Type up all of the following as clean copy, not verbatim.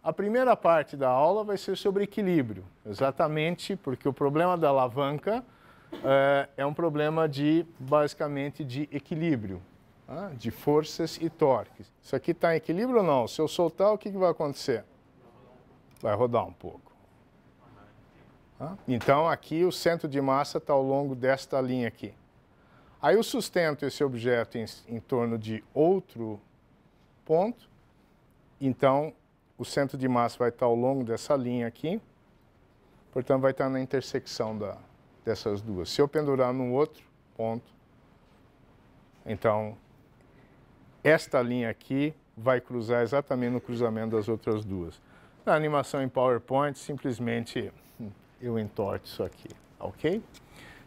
a primeira parte da aula vai ser sobre equilíbrio, exatamente porque o problema da alavanca é um problema basicamente de equilíbrio, tá? De forças e torques. Isso aqui está em equilíbrio ou não? Se eu soltar, o que vai acontecer? Vai rodar um pouco. Tá? Então, aqui o centro de massa está ao longo desta linha aqui. Aí eu sustento esse objeto em torno de outro ponto, então o centro de massa vai estar ao longo dessa linha aqui, portanto vai estar na intersecção dessas duas. Se eu pendurar num outro ponto, então esta linha aqui vai cruzar exatamente no cruzamento das outras duas. Na animação em PowerPoint, simplesmente eu entorto isso aqui, ok?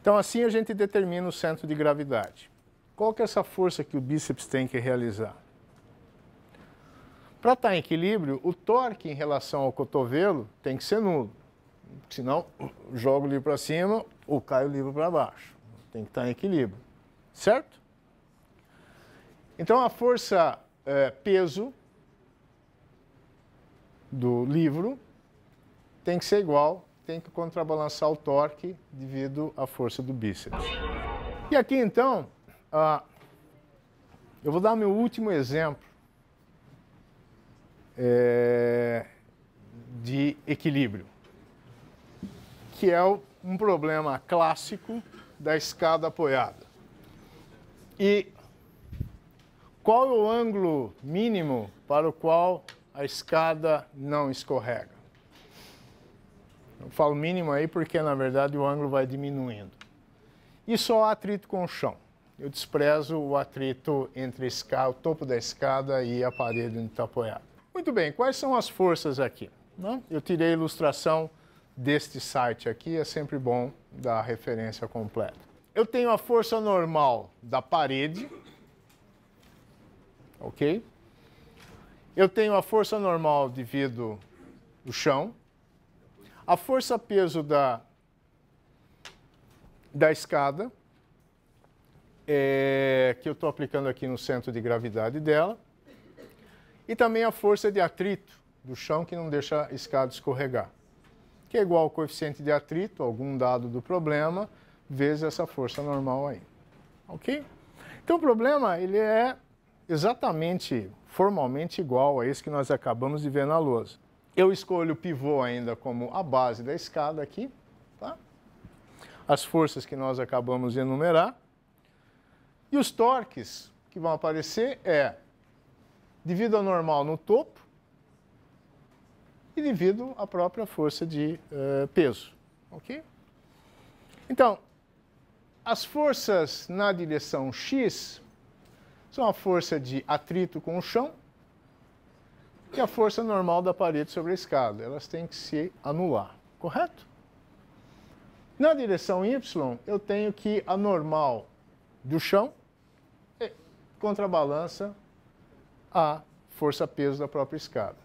Então assim a gente determina o centro de gravidade. Qual que é essa força que o bíceps tem que realizar? Para estar em equilíbrio, o torque em relação ao cotovelo tem que ser nulo. Senão, jogo o livro para cima ou cai o livro para baixo. Tem que estar em equilíbrio. Certo? Então, a força peso do livro tem que ser igual, tem que contrabalançar o torque devido à força do bíceps. E aqui, então, eu vou dar meu último exemplo de equilíbrio, que é um problema clássico da escada apoiada. E qual é o ângulo mínimo para o qual a escada não escorrega? Eu falo mínimo aí porque, na verdade, o ângulo vai diminuindo. E só há atrito com o chão. Eu desprezo o atrito entre o topo da escada e a parede onde está apoiado. Muito bem, quais são as forças aqui? Eu tirei a ilustração deste site aqui, é sempre bom dar a referência completa. Eu tenho a força normal da parede, ok? Eu tenho a força normal devido ao chão, a força-peso da escada, que eu estou aplicando aqui no centro de gravidade dela, e também a força de atrito do chão que não deixa a escada escorregar, que é igual ao coeficiente de atrito, algum dado do problema, vezes essa força normal aí. Ok? Então o problema ele é exatamente, formalmente igual a esse que nós acabamos de ver na lousa. Eu escolho o pivô ainda como a base da escada aqui, tá? As forças que nós acabamos de enumerar. E os torques que vão aparecer devido ao normal no topo e devido à própria força de peso, ok? Então, as forças na direção X são a força de atrito com o chão e a força normal da parede sobre a escada. Elas têm que se anular, correto? Na direção Y, eu tenho que a normal do chão contrabalança a força-peso da própria escada.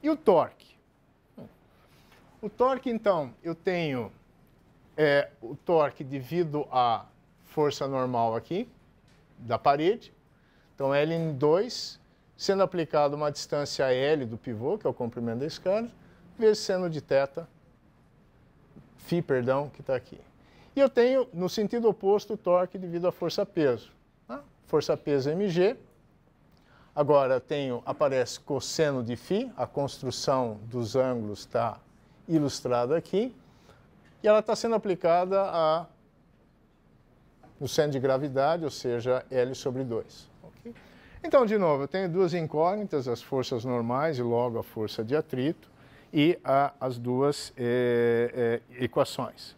E o torque? O torque, então, eu tenho o torque devido à força normal aqui, da parede. Então, L2, sendo aplicado uma distância L do pivô, que é o comprimento da escada, vezes seno de θ, φ, perdão, que está aqui. E eu tenho, no sentido oposto, o torque devido à força-peso. Tá? Força-peso mg. Agora aparece cosseno de φ, a construção dos ângulos está ilustrada aqui, e ela está sendo aplicada no centro de gravidade, ou seja, L sobre 2. Okay? Então, de novo, eu tenho duas incógnitas, as forças normais e logo a força de atrito, e as duas equações.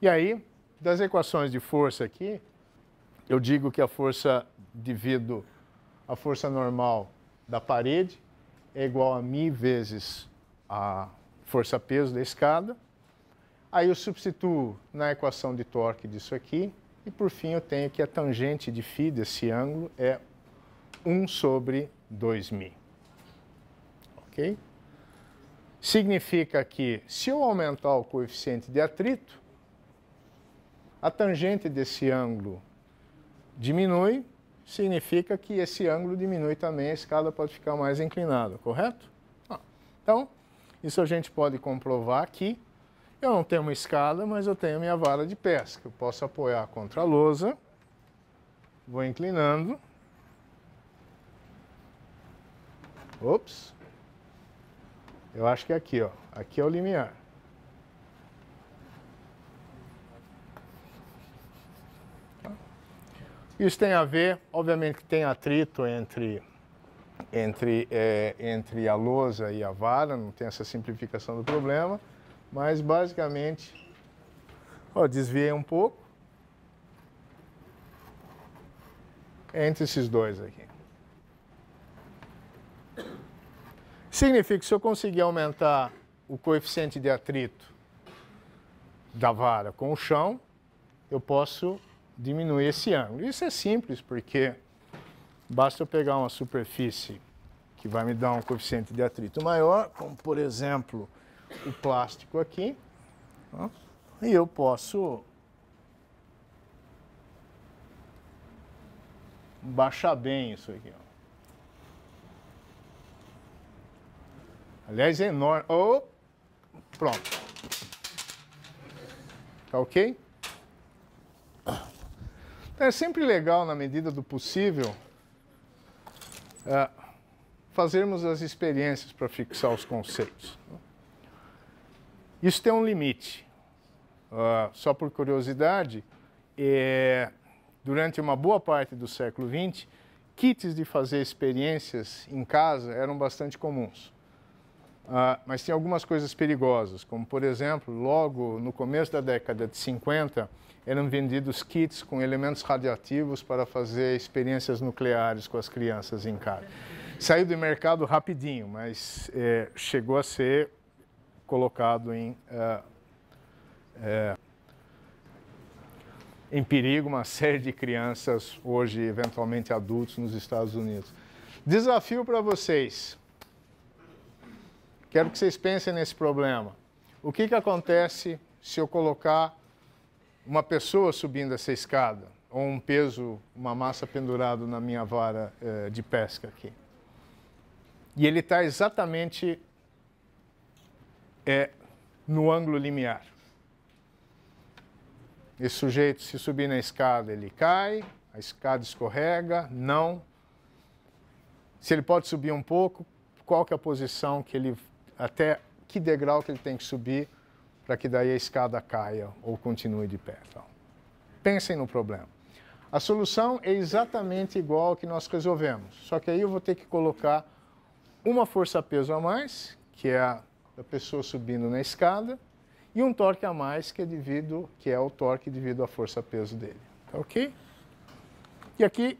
E aí, das equações de força aqui, eu digo que a força devido à força normal da parede é igual a μ vezes a força-peso da escada. Aí eu substituo na equação de torque disso aqui. E por fim eu tenho que a tangente de φ desse ângulo é 1 sobre 2μ. Ok? Significa que se eu aumentar o coeficiente de atrito, a tangente desse ângulo diminui, significa que esse ângulo diminui também, a escada pode ficar mais inclinada, correto? Então, isso a gente pode comprovar aqui. Eu não tenho uma escada, mas eu tenho minha vara de pesca. Eu posso apoiar contra a lousa, vou inclinando. Ops! Eu acho que é aqui, ó. Aqui é o limiar. Isso tem a ver, obviamente que tem atrito entre a lousa e a vara, não tem essa simplificação do problema, mas basicamente, ó, desviei um pouco entre esses dois aqui. Significa que se eu conseguir aumentar o coeficiente de atrito da vara com o chão, eu posso diminuir esse ângulo. Isso é simples, porque basta eu pegar uma superfície que vai me dar um coeficiente de atrito maior, como por exemplo o plástico aqui, ó, e eu posso baixar bem isso aqui, ó. Aliás, é enorme. Oh, pronto. Tá ok? Então, é sempre legal, na medida do possível, fazermos as experiências para fixar os conceitos. Isso tem um limite. Só por curiosidade, durante uma boa parte do século XX, kits de fazer experiências em casa eram bastante comuns. Mas tem algumas coisas perigosas, como, por exemplo, logo no começo da década de 50, eram vendidos kits com elementos radioativos para fazer experiências nucleares com as crianças em casa. Saiu do mercado rapidinho, mas chegou a ser colocado em perigo uma série de crianças, hoje eventualmente adultos, nos Estados Unidos. Desafio para vocês. Quero que vocês pensem nesse problema. O que acontece se eu colocar uma pessoa subindo essa escada, ou um peso, uma massa pendurado na minha vara de pesca aqui? E ele está exatamente no ângulo limiar. Esse sujeito, se subir na escada, ele cai, a escada escorrega, não. Se ele pode subir um pouco, qual que é a posição que ele, até que degrau que ele tem que subir para que daí a escada caia ou continue de pé. Então, pensem no problema. A solução é exatamente igual ao que nós resolvemos, só que aí eu vou ter que colocar uma força-peso a mais, que é a pessoa subindo na escada, e um torque a mais, que é o torque devido à força-peso dele. Tá ok? E aqui,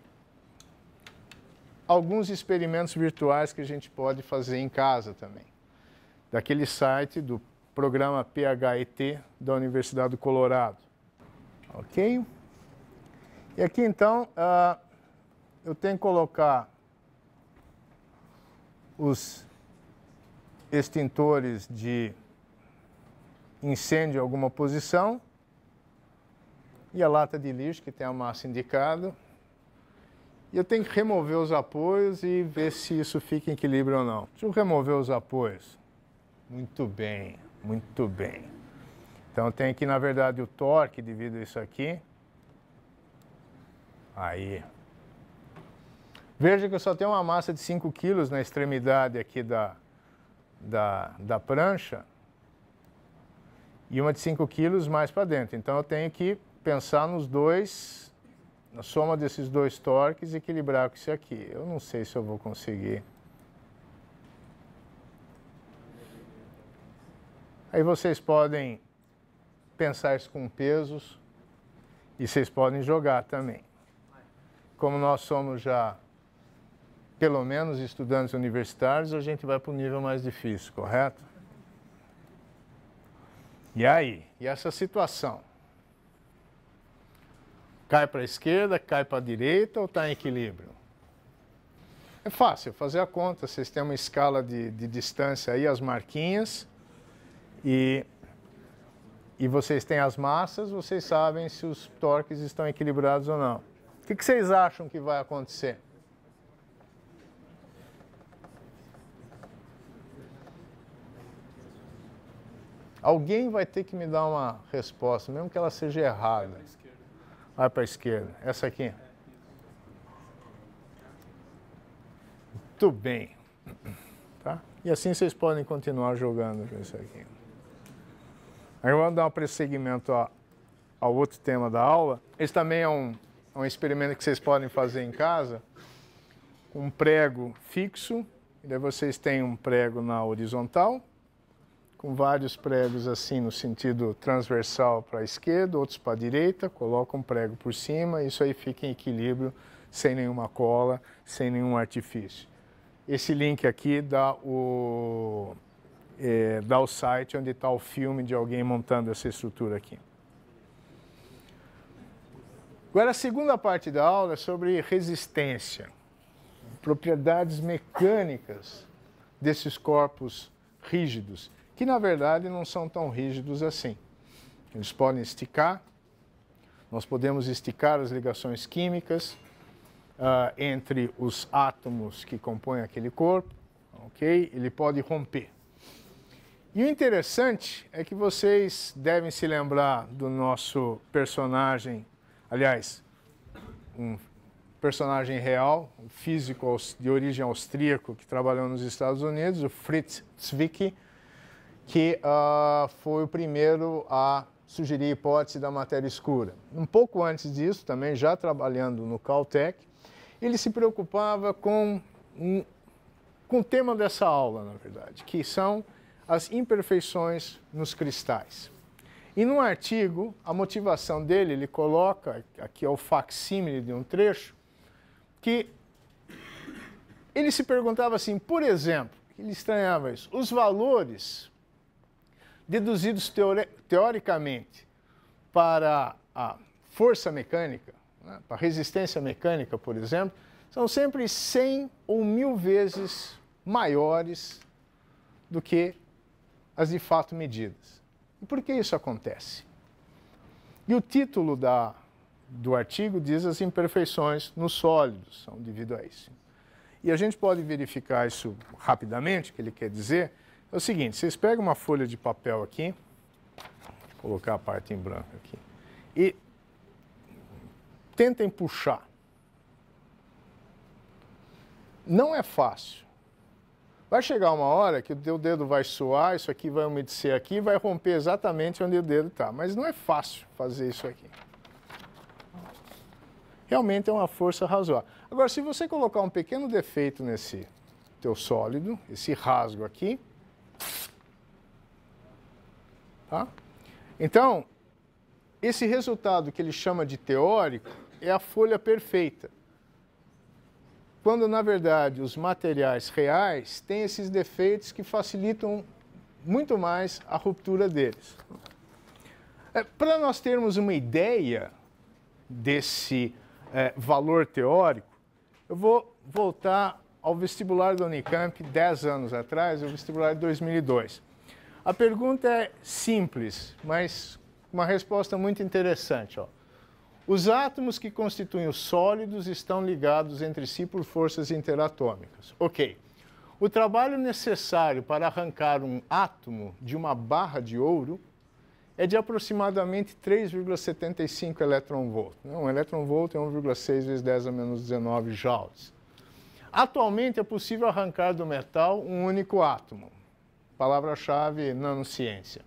alguns experimentos virtuais que a gente pode fazer em casa também. Daquele site do programa PHET da Universidade do Colorado. Ok? E aqui, então, eu tenho que colocar os extintores de incêndio em alguma posição e a lata de lixo, que tem a massa indicada. E eu tenho que remover os apoios e ver se isso fica em equilíbrio ou não. Deixa eu remover os apoios. Muito bem, muito bem. Então eu tenho aqui, na verdade, o torque devido a isso aqui. Aí. Veja que eu só tenho uma massa de 5 kg na extremidade aqui da prancha e uma de 5 kg mais para dentro. Então eu tenho que pensar nos dois, na soma desses dois torques e equilibrar com isso aqui. Eu não sei se eu vou conseguir. Aí vocês podem pensar isso com pesos e vocês podem jogar também. Como nós somos já, pelo menos, estudantes universitários, a gente vai para o nível mais difícil, correto? E aí? E essa situação? Cai para a esquerda, cai para a direita ou está em equilíbrio? É fácil fazer a conta. Vocês têm uma escala de distância aí, as marquinhas, e vocês têm as massas, vocês sabem se os torques estão equilibrados ou não. O que vocês acham que vai acontecer? Alguém vai ter que me dar uma resposta, mesmo que ela seja errada. Vai para a esquerda. Essa aqui. Muito bem. Tá? E assim vocês podem continuar jogando com isso aqui. Aí vamos dar um prosseguimento ao outro tema da aula. Esse também é um experimento que vocês podem fazer em casa. Um prego fixo. E daí vocês têm um prego na horizontal, com vários pregos assim no sentido transversal para a esquerda, outros para a direita, coloca um prego por cima, isso aí fica em equilíbrio, sem nenhuma cola, sem nenhum artifício. Esse link aqui dá o site onde está o filme de alguém montando essa estrutura aqui. Agora a segunda parte da aula é sobre resistência, propriedades mecânicas desses corpos rígidos, que na verdade não são tão rígidos assim. Eles podem esticar, nós podemos esticar as ligações químicas entre os átomos que compõem aquele corpo, ok? Ele pode romper. E o interessante é que vocês devem se lembrar do nosso personagem, aliás, um personagem real, um físico de origem austríaco que trabalhou nos Estados Unidos, o Fritz Zwicky, que foi o primeiro a sugerir a hipótese da matéria escura. Um pouco antes disso, também já trabalhando no Caltech, ele se preocupava com o tema dessa aula, na verdade, que são as imperfeições nos cristais. E num artigo, a motivação dele, ele coloca, aqui é o facsímile de um trecho, que ele se perguntava assim, por exemplo, ele estranhava isso, os valores deduzidos teoricamente para a força mecânica, né, para a resistência mecânica, por exemplo, são sempre 100 ou 1000 vezes maiores do que as de fato medidas. E por que isso acontece? E o título do artigo diz as imperfeições nos sólidos são devido a isso. E a gente pode verificar isso rapidamente, o que ele quer dizer. É o seguinte, vocês pegam uma folha de papel aqui, vou colocar a parte em branco aqui, e tentem puxar. Não é fácil. Vai chegar uma hora que o teu dedo vai suar, isso aqui vai umedecer aqui e vai romper exatamente onde o dedo está. Mas não é fácil fazer isso aqui. Realmente é uma força razoável. Agora, se você colocar um pequeno defeito nesse teu sólido, esse rasgo aqui, tá? Então, esse resultado que ele chama de teórico é a folha perfeita. Quando, na verdade, os materiais reais têm esses defeitos que facilitam muito mais a ruptura deles. Para nós termos uma ideia desse valor teórico, eu vou voltar ao vestibular da Unicamp 10 anos atrás, o vestibular de 2002. A pergunta é simples, mas uma resposta muito interessante. Ó. Os átomos que constituem os sólidos estão ligados entre si por forças interatômicas. Ok. O trabalho necessário para arrancar um átomo de uma barra de ouro é de aproximadamente 3,75 elétron-volt. Um elétron-volt é 1,6 vezes 10 a menos 19 joules. Atualmente é possível arrancar do metal um único átomo. Palavra-chave, nanociência.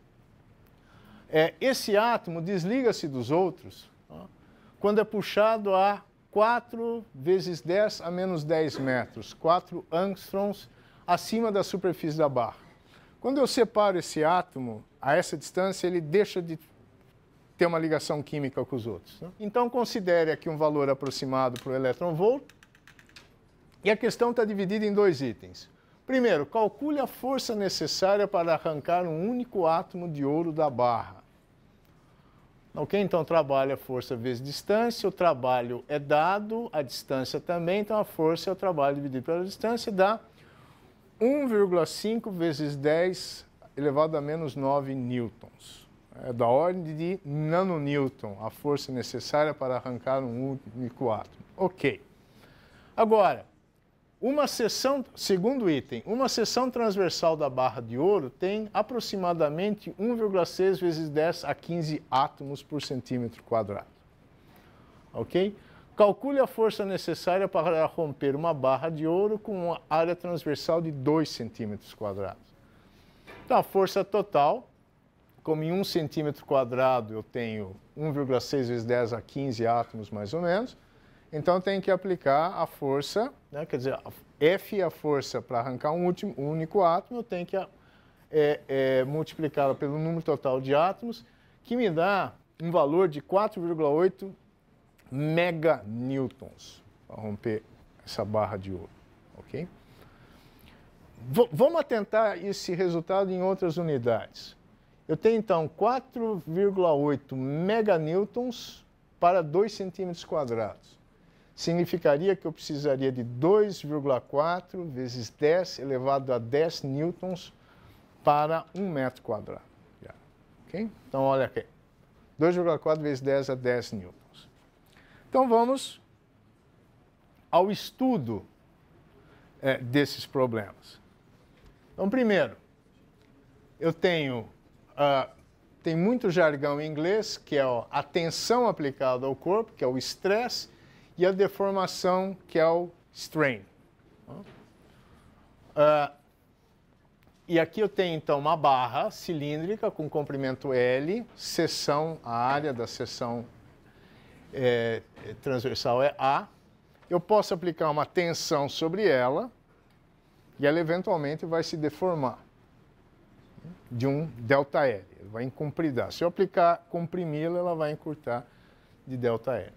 Esse átomo desliga-se dos outros quando é puxado a 4 vezes 10 a menos 10 metros, 4 angstroms acima da superfície da barra. Quando eu separo esse átomo a essa distância, ele deixa de ter uma ligação química com os outros. Né? Então, considere aqui um valor aproximado para o elétron-volt. E a questão está dividida em 2 itens. Primeiro, calcule a força necessária para arrancar um único átomo de ouro da barra. Ok? Então, trabalho é força vezes distância, o trabalho é dado, a distância também, então a força é o trabalho dividido pela distância, dá 1,5 vezes 10 elevado a menos 9 newtons. É da ordem de nanonewton, a força necessária para arrancar um único átomo. Ok. Agora, uma seção, segundo item, uma seção transversal da barra de ouro tem aproximadamente 1,6 vezes 10 a 15 átomos por centímetro quadrado. Ok? Calcule a força necessária para romper uma barra de ouro com uma área transversal de 2 centímetros quadrados. Então, a força total, como em 1 centímetro quadrado eu tenho 1,6 vezes 10 a 15 átomos, mais ou menos, então tem que aplicar a força, né, quer dizer, F é a força para arrancar um único átomo, eu tenho que multiplicá-la pelo número total de átomos, que me dá um valor de 4,8 meganewtons para romper essa barra de ouro. Ok? Vamos atentar esse resultado em outras unidades. Eu tenho, então, 4,8 meganewtons para 2 centímetros quadrados. Significaria que eu precisaria de 2,4 vezes 10 elevado a 10 newtons para 1 metro quadrado. Okay? Então, olha aqui. 2,4 vezes 10 a 10 newtons. Então, vamos ao estudo desses problemas. Então, primeiro, eu tenho... tem muito jargão em inglês, que é a tensão aplicada ao corpo, que é o estresse, e a deformação, que é o strain. E aqui eu tenho, então, uma barra cilíndrica com comprimento L, seção, a área da seção transversal é A. Eu posso aplicar uma tensão sobre ela, e ela eventualmente vai se deformar de um ΔL, ela vai encompridar. Se eu aplicar comprimi-la, ela vai encurtar de ΔL.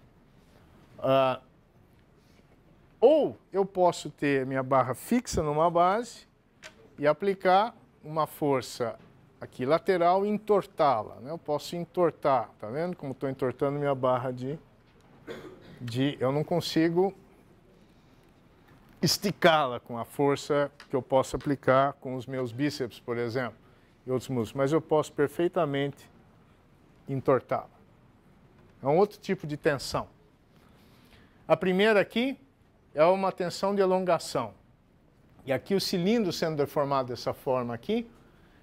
Ou eu posso ter minha barra fixa numa base e aplicar uma força aqui lateral e entortá-la, né? Eu posso entortar, tá vendo como estou entortando minha barra eu não consigo esticá-la com a força que eu posso aplicar com os meus bíceps, por exemplo, e outros músculos, mas eu posso perfeitamente entortá-la. É um outro tipo de tensão. A primeira aqui é uma tensão de elongação. E aqui o cilindro sendo deformado dessa forma aqui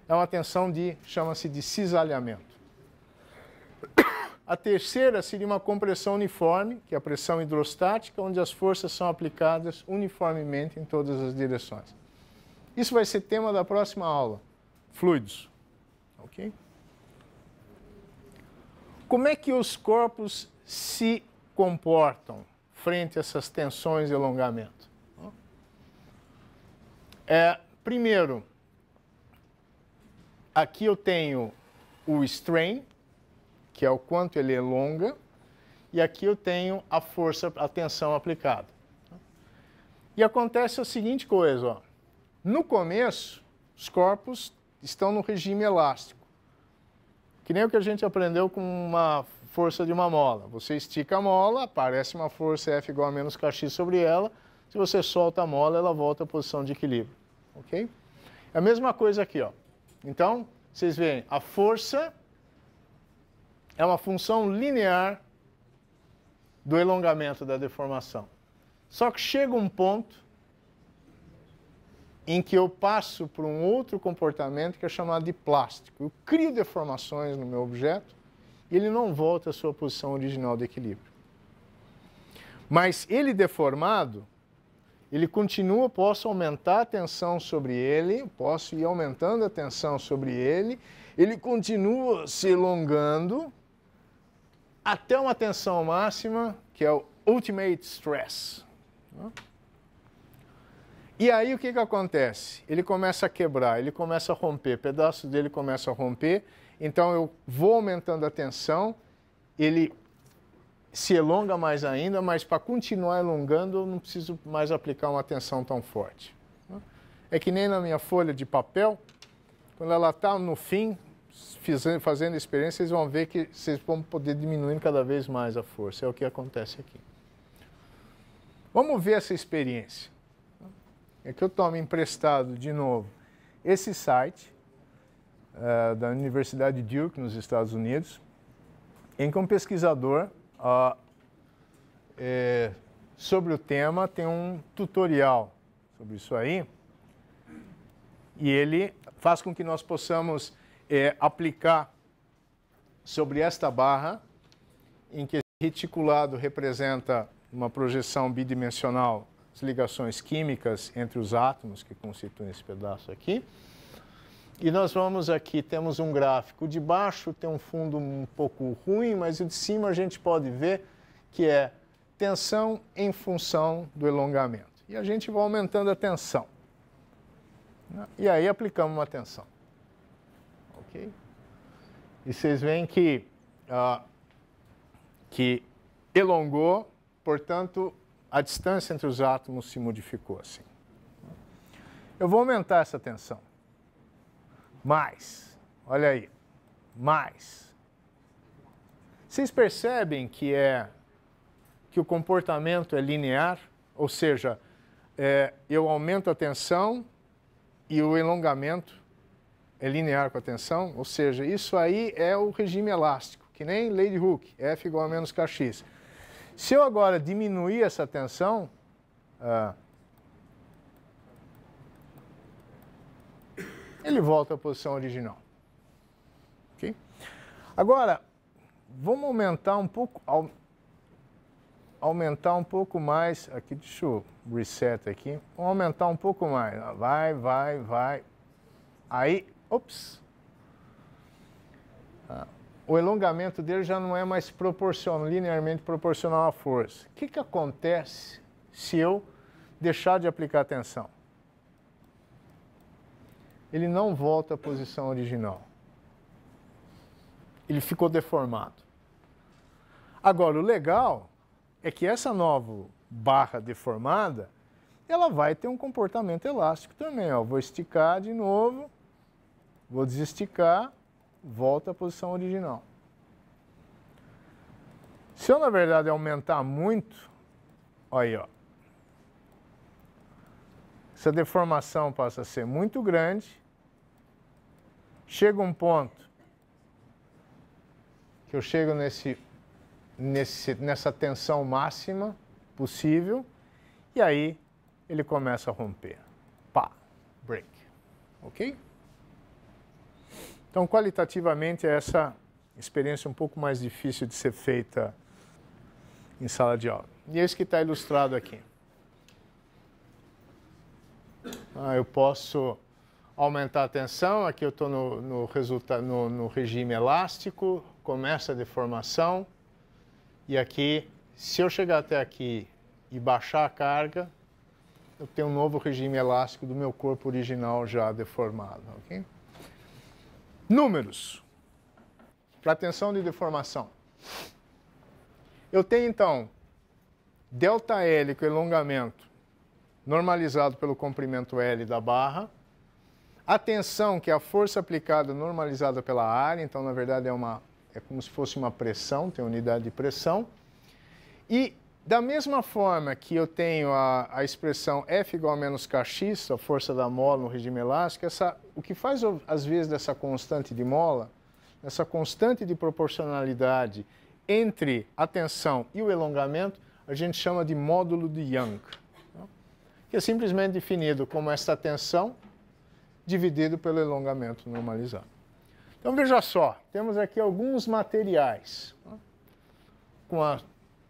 é uma tensão chama-se de cisalhamento. A terceira seria uma compressão uniforme, que é a pressão hidrostática, onde as forças são aplicadas uniformemente em todas as direções. Isso vai ser tema da próxima aula, fluidos. Ok? Como é que os corpos se comportam frente a essas tensões e alongamento? Primeiro, aqui eu tenho o strain, que é o quanto ele elonga, e aqui eu tenho a força, a tensão aplicada. E acontece a seguinte coisa, ó. No começo, os corpos estão no regime elástico, que nem o que a gente aprendeu com uma força de uma mola. Você estica a mola, aparece uma força F igual a menos kx sobre ela, se você solta a mola, ela volta à posição de equilíbrio. Ok? É a mesma coisa aqui, ó. Então, vocês veem, a força é uma função linear do elongamento da deformação. Só que chega um ponto em que eu passo por um outro comportamento que é chamado de plástico. Eu crio deformações no meu objeto e ele não volta à sua posição original de equilíbrio. Mas ele deformado, ele continua, posso aumentar a tensão sobre ele, posso ir aumentando a tensão sobre ele, ele continua se elongando até uma tensão máxima, que é o ultimate stress. E aí o que acontece? Ele começa a quebrar, ele começa a romper, pedaços dele começam a romper, então eu vou aumentando a tensão, ele se elonga mais ainda, mas para continuar elongando eu não preciso mais aplicar uma tensão tão forte. É que nem na minha folha de papel, quando ela está no fim, fazendo a experiência, vocês vão ver que vocês vão poder diminuir cada vez mais a força. É o que acontece aqui. Vamos ver essa experiência. É que eu tomo emprestado, de novo, esse site da Universidade de Duke, nos Estados Unidos, em que um pesquisador, sobre o tema, tem um tutorial sobre isso aí. E ele faz com que nós possamos aplicar sobre esta barra, em que esse reticulado representa uma projeção bidimensional, as ligações químicas entre os átomos que constituem esse pedaço aqui. E nós vamos aqui, temos um gráfico. O de baixo tem um fundo um pouco ruim, mas o de cima a gente pode ver que é tensão em função do elongamento. E a gente vai aumentando a tensão. E aí aplicamos uma tensão. Ok? E vocês veem que elongou, portanto, a distância entre os átomos se modificou assim. Eu vou aumentar essa tensão. Mais. Olha aí. Mais. Vocês percebem que o comportamento é linear? Ou seja, eu aumento a tensão e o elongamento é linear com a tensão, ou seja, isso aí é o regime elástico, que nem lei de Hooke, F igual a menos kx. Se eu agora diminuir essa tensão, ele volta à posição original. Okay? Agora, vamos aumentar um pouco mais, aqui deixa eu reset aqui, vamos aumentar um pouco mais, vai, aí, ops, o elongamento dele já não é mais linearmente proporcional à força. O que acontece se eu deixar de aplicar tensão? Ele não volta à posição original. Ele ficou deformado. Agora, o legal é que essa nova barra deformada, ela vai ter um comportamento elástico também. Ó. Vou esticar de novo, vou desesticar, volta à posição original. Se eu, na verdade, aumentar muito, olha aí, ó, essa deformação passa a ser muito grande, chega um ponto que eu chego nessa tensão máxima possível, e aí ele começa a romper. Pá, break. Ok? Então, qualitativamente, essa experiência é um pouco mais difícil de ser feita em sala de aula. E é isso que está ilustrado aqui. Eu posso aumentar a tensão, aqui eu estou no regime elástico, começa a deformação, e aqui, se eu chegar até aqui e baixar a carga, eu tenho um novo regime elástico do meu corpo original já deformado. Okay? Números para tensão de deformação. Eu tenho, então, ΔL, que é o elongamento, normalizado pelo comprimento L da barra. A tensão, que é a força aplicada normalizada pela área. Então, na verdade, é como se fosse uma pressão, tem unidade de pressão. E, da mesma forma que eu tenho a expressão F igual a menos kx, a força da mola no regime elástico, o que faz, às vezes, dessa constante de mola, essa constante de proporcionalidade entre a tensão e o elongamento, a gente chama de módulo de Young, que é simplesmente definido como esta tensão dividido pelo elongamento normalizado. Então, veja só, temos aqui alguns materiais, com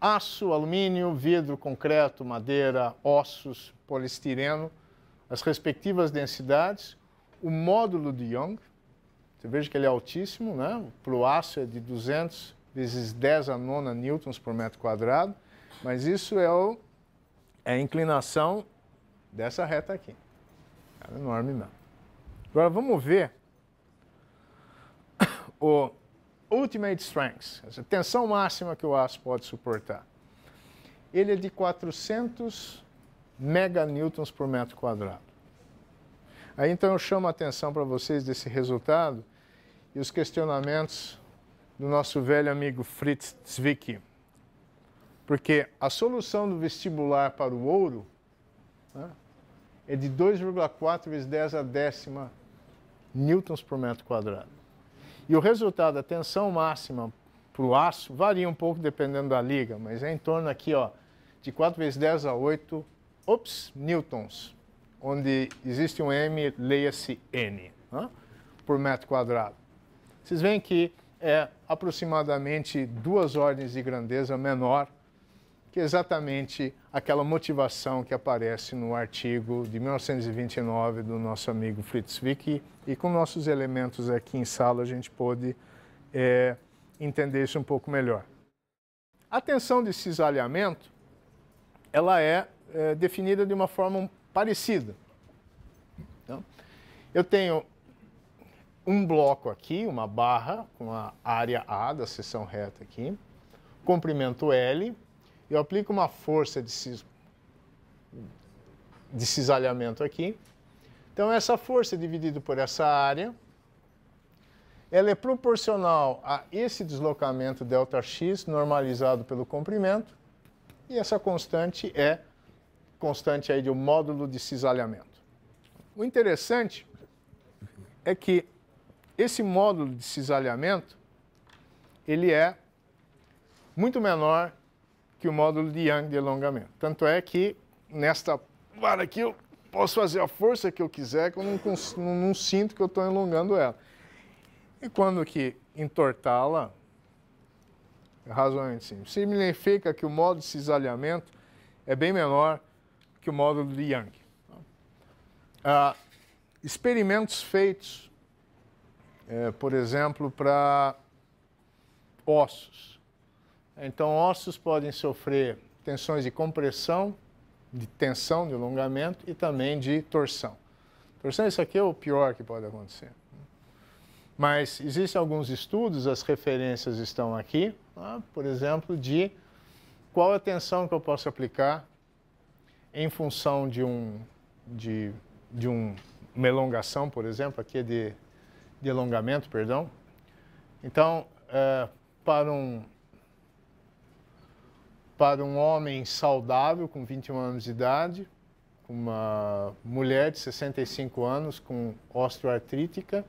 aço, alumínio, vidro, concreto, madeira, ossos, poliestireno, as respectivas densidades, o módulo de Young, você veja que ele é altíssimo, né? Para o aço é de 200 vezes 10 a nona newtons por metro quadrado, mas isso é a inclinação dessa reta aqui. É enorme mesmo. Agora vamos ver o Ultimate Strength, essa tensão máxima que o aço pode suportar. Ele é de 400 meganewtons por metro quadrado. Aí então eu chamo a atenção para vocês desse resultado e os questionamentos do nosso velho amigo Fritz Zwicky. Porque a solução do vestibular para o ouro, né, é de 2,4 vezes 10 a décima newtons por metro quadrado. E o resultado, a tensão máxima para o aço, varia um pouco dependendo da liga, mas é em torno aqui, ó, de 4 vezes 10 a 8 newtons onde existe um M, leia-se N, né, por metro quadrado. Vocês veem que é aproximadamente 2 ordens de grandeza menor que exatamente aquela motivação que aparece no artigo de 1929 do nosso amigo Fritz Zwicky, e com nossos elementos aqui em sala a gente pôde entender isso um pouco melhor. A tensão de cisalhamento, ela é definida de uma forma parecida. Então, eu tenho um bloco aqui, uma barra com a área A da seção reta aqui, comprimento L, eu aplico uma força de cisalhamento aqui. Então, essa força dividida por essa área, ela é proporcional a esse deslocamento ΔX normalizado pelo comprimento, e essa constante é constante aí do módulo de cisalhamento. O interessante é que esse módulo de cisalhamento, ele é muito menor que o módulo de Young de alongamento. Tanto é que nesta vara aqui eu posso fazer a força que eu quiser, que eu não sinto que eu estou alongando ela. E quando que entortá-la, é razoavelmente simples. Significa que o módulo de cisalhamento é bem menor que o módulo de Young. Experimentos feitos, por exemplo, para ossos. Então, ossos podem sofrer tensões de compressão, de tensão, de alongamento e também de torção. Torção, isso aqui é o pior que pode acontecer. Mas existem alguns estudos, as referências estão aqui, tá? Por exemplo, de qual a tensão que eu posso aplicar em função de uma elongação, por exemplo, aqui é de alongamento, perdão. Então, para um homem saudável, com 21 anos de idade, uma mulher de 65 anos com osteoartrítica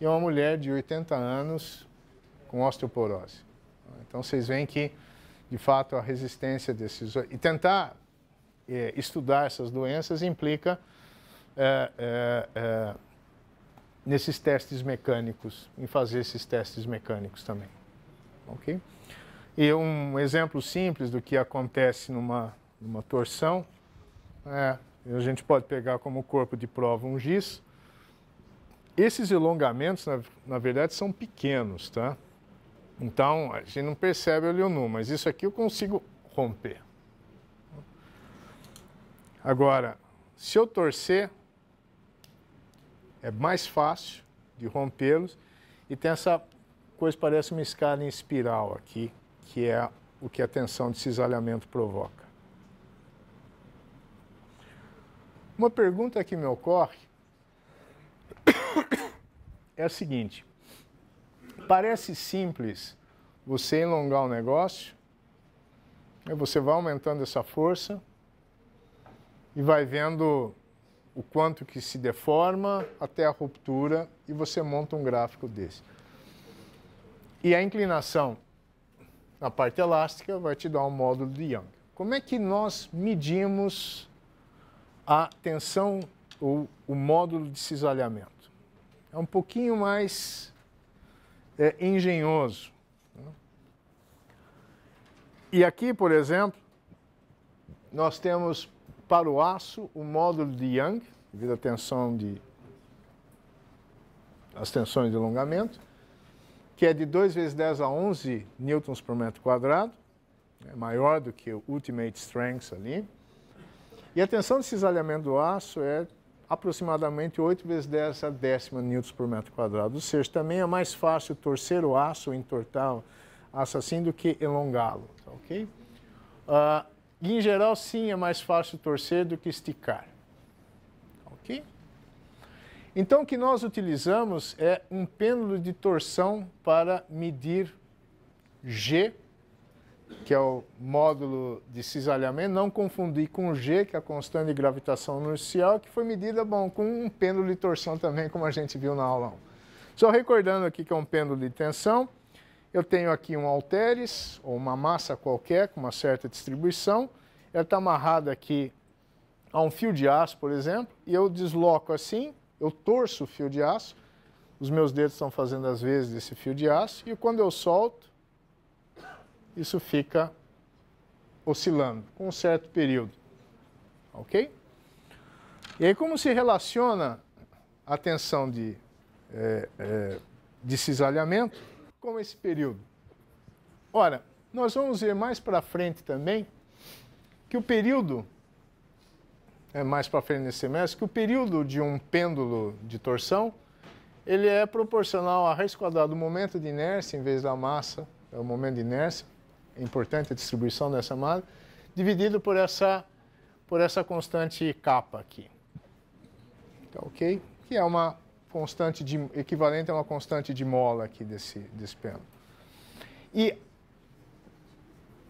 e uma mulher de 80 anos com osteoporose. Então, vocês veem que, de fato, a resistência desses... E tentar estudar essas doenças implica nesses testes mecânicos, em fazer esses testes mecânicos também. Ok? E um exemplo simples do que acontece numa torção, a gente pode pegar como corpo de prova um giz. Esses alongamentos, na verdade, são pequenos, tá? Então, a gente não percebe olho nu, mas isso aqui eu consigo romper. Agora, se eu torcer, é mais fácil de rompê-los, e tem essa coisa que parece uma escala em espiral aqui, que é o que a tensão de cisalhamento provoca. Uma pergunta que me ocorre é a seguinte: parece simples você alongar um negócio, você vai aumentando essa força e vai vendo o quanto que se deforma até a ruptura, e você monta um gráfico desse. E a inclinação na parte elástica vai te dar um módulo de Young. Como é que nós medimos a tensão ou o módulo de cisalhamento? É um pouquinho mais engenhoso. E aqui, por exemplo, nós temos para o aço o módulo de Young, devido à tensão as tensões de alongamento, que é de 2 vezes 10 a 11 newtons por metro quadrado, é maior do que o Ultimate Strength ali. E a tensão de cisalhamento do aço é aproximadamente 8 vezes 10 a décima newtons por metro quadrado. Ou seja, também é mais fácil torcer o aço ou entortar o aço assim do que elongá-lo. Tá, ok? E, em geral, sim, é mais fácil torcer do que esticar. Ok? Então, o que nós utilizamos é um pêndulo de torção para medir G, que é o módulo de cisalhamento, não confundir com G, que é a constante de gravitação inercial, que foi medida, com um pêndulo de torção também, como a gente viu na aula 1. Só recordando aqui que é um pêndulo de tensão, eu tenho aqui um halteres, ou uma massa qualquer, com uma certa distribuição, ela está amarrada aqui a um fio de aço, por exemplo, e eu desloco assim, eu torço o fio de aço, os meus dedos estão fazendo as vezes desse fio de aço, e quando eu solto, isso fica oscilando com um certo período. Ok? E aí como se relaciona a tensão de cisalhamento com esse período? Ora, nós vamos ver mais para frente também que o período, mais para frente nesse semestre, que o período de um pêndulo de torção, ele é proporcional à raiz quadrada do momento de inércia, em vez da massa, é o momento de inércia, é importante a distribuição dessa massa, dividido por essa constante kappa aqui. Tá, ok? Que é uma constante equivalente a uma constante de mola aqui desse pêndulo. E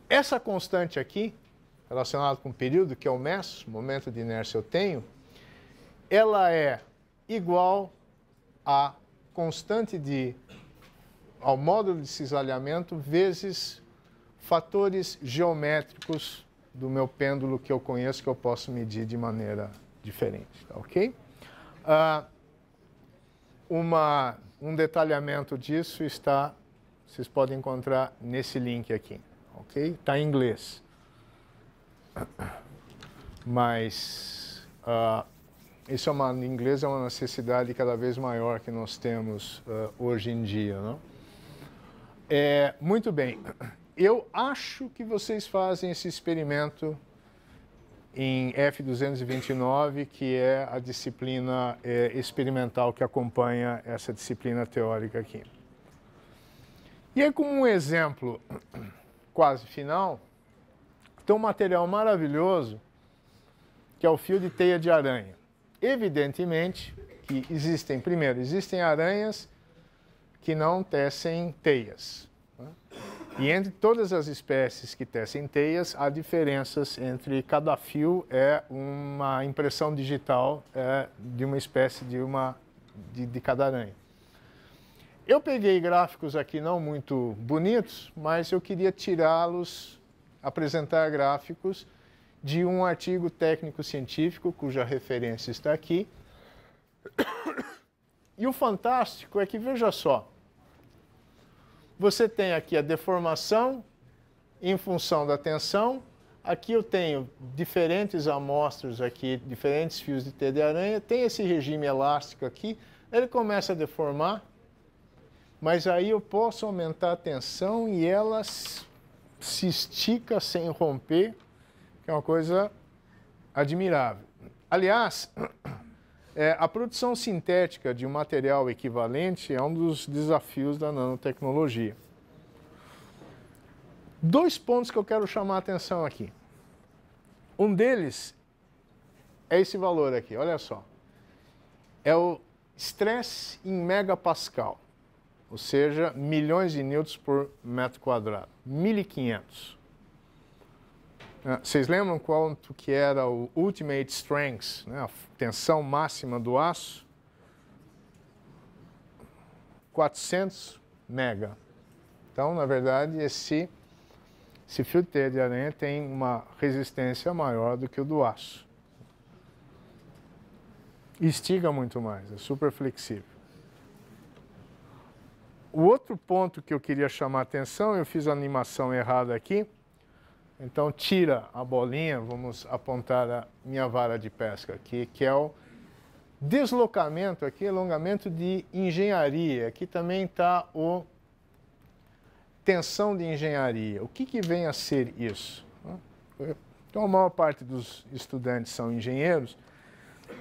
essa constante aqui, relacionada com o período, que é o MES, momento de inércia eu tenho, ela é igual à constante ao módulo de cisalhamento vezes fatores geométricos do meu pêndulo que eu conheço, que eu posso medir de maneira diferente, tá, ok? Um detalhamento disso vocês podem encontrar nesse link aqui, ok? Está em inglês. Mas isso em inglês é uma necessidade cada vez maior que nós temos hoje em dia, não? Muito bem. Eu acho que vocês fazem esse experimento em F229, que é a disciplina experimental que acompanha essa disciplina teórica aqui. E aí, como um exemplo quase final, tem um material maravilhoso, que é o fio de teia de aranha. Evidentemente que existem aranhas que não tecem teias, né? E entre todas as espécies que tecem teias, há diferenças entre cada fio, uma impressão digital de uma espécie de cada aranha. Eu peguei gráficos aqui não muito bonitos, mas eu queria apresentar gráficos de um artigo técnico-científico, cuja referência está aqui. E o fantástico é que, veja só, você tem aqui a deformação em função da tensão. Aqui eu tenho diferentes amostras aqui, diferentes fios de teia de aranha. Tem esse regime elástico aqui. Ele começa a deformar, mas aí eu posso aumentar a tensão e ela se estica sem romper, que é uma coisa admirável. Aliás, a produção sintética de um material equivalente é um dos desafios da nanotecnologia. Dois pontos que eu quero chamar a atenção aqui. Um deles é esse valor aqui, olha só. É o estresse em megapascal, ou seja, milhões de newtons por metro quadrado, 1.500. Vocês lembram quanto que era o ultimate strength, né, a tensão máxima do aço? 400 mega. Então, na verdade, esse fio de teia de aranha tem uma resistência maior do que o do aço. E estiga muito mais, é super flexível. O outro ponto que eu queria chamar a atenção, eu fiz a animação errada aqui. Então, tira a bolinha, vamos apontar a minha vara de pesca aqui, que é o deslocamento aqui, alongamento de engenharia. Aqui também está o tensão de engenharia. O que vem a ser isso? Então, a maior parte dos estudantes são engenheiros.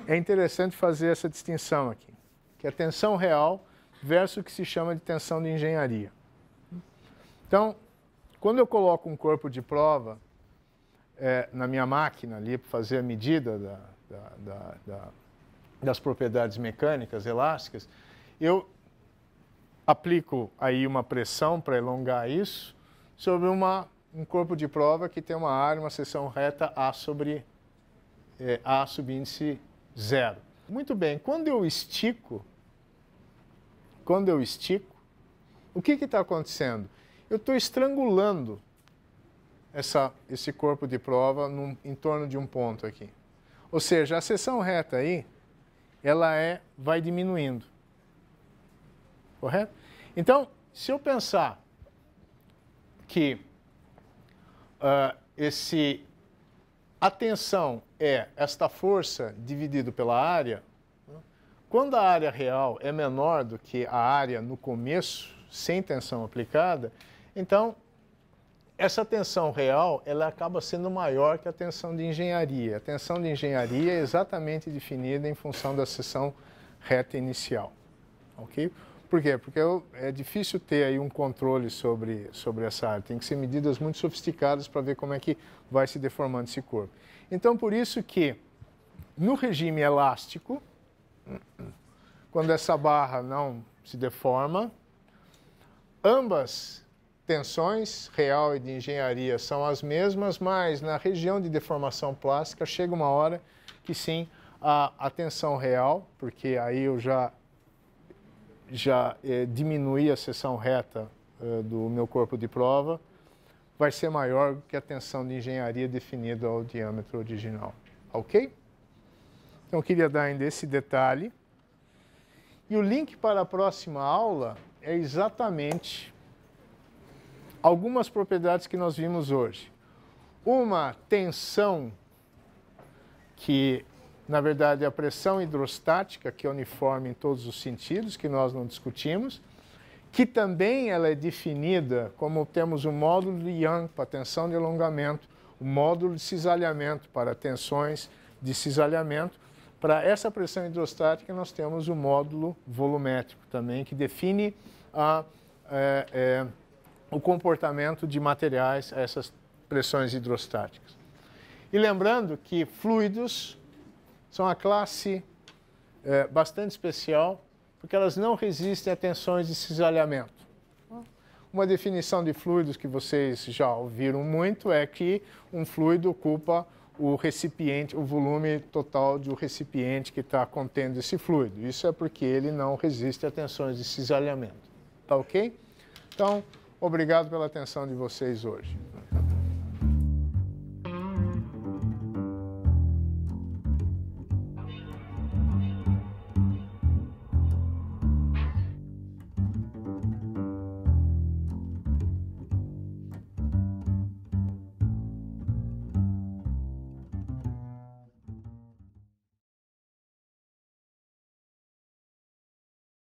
É interessante fazer essa distinção aqui, que é a tensão real versus o que se chama de tensão de engenharia. Então, quando eu coloco um corpo de prova na minha máquina ali para fazer a medida das propriedades mecânicas elásticas, eu aplico aí uma pressão para elongar isso sobre um corpo de prova que tem uma área, uma seção reta A sobre A subíndice 0. Muito bem, quando eu estico, o que está acontecendo? Eu estou estrangulando esse corpo de prova em torno de um ponto aqui. Ou seja, a seção reta aí, ela vai diminuindo. Correto? Então, se eu pensar que a tensão é esta força dividido pela área, quando a área real é menor do que a área no começo, sem tensão aplicada, então essa tensão real ela acaba sendo maior que a tensão de engenharia. A tensão de engenharia é exatamente definida em função da seção reta inicial. Ok? Por quê? Porque é difícil ter aí um controle sobre essa área. Tem que ser medidas muito sofisticadas para ver como é que vai se deformando esse corpo. Então, por isso que no regime elástico, quando essa barra não se deforma, ambas tensões, real e de engenharia, são as mesmas, mas na região de deformação plástica chega uma hora que sim, a tensão real, porque aí eu já diminuí a seção reta do meu corpo de prova, vai ser maior que a tensão de engenharia definida ao diâmetro original. Ok? Então, eu queria dar ainda esse detalhe. E o link para a próxima aula é exatamente algumas propriedades que nós vimos hoje. Uma tensão que, na verdade, é a pressão hidrostática, que é uniforme em todos os sentidos, que nós não discutimos, que também ela é definida como temos o módulo de Young para tensão de alongamento, o módulo de cisalhamento para tensões de cisalhamento. Para essa pressão hidrostática, nós temos o módulo volumétrico também, que define o comportamento de materiais a essas pressões hidrostáticas. E lembrando que fluidos são a classe bastante especial, porque elas não resistem a tensões de cisalhamento. Uma definição de fluidos que vocês já ouviram muito é que um fluido ocupa o recipiente, o volume total do recipiente que está contendo esse fluido. Isso é porque ele não resiste a tensões de cisalhamento. Tá ok? Então, obrigado pela atenção de vocês hoje.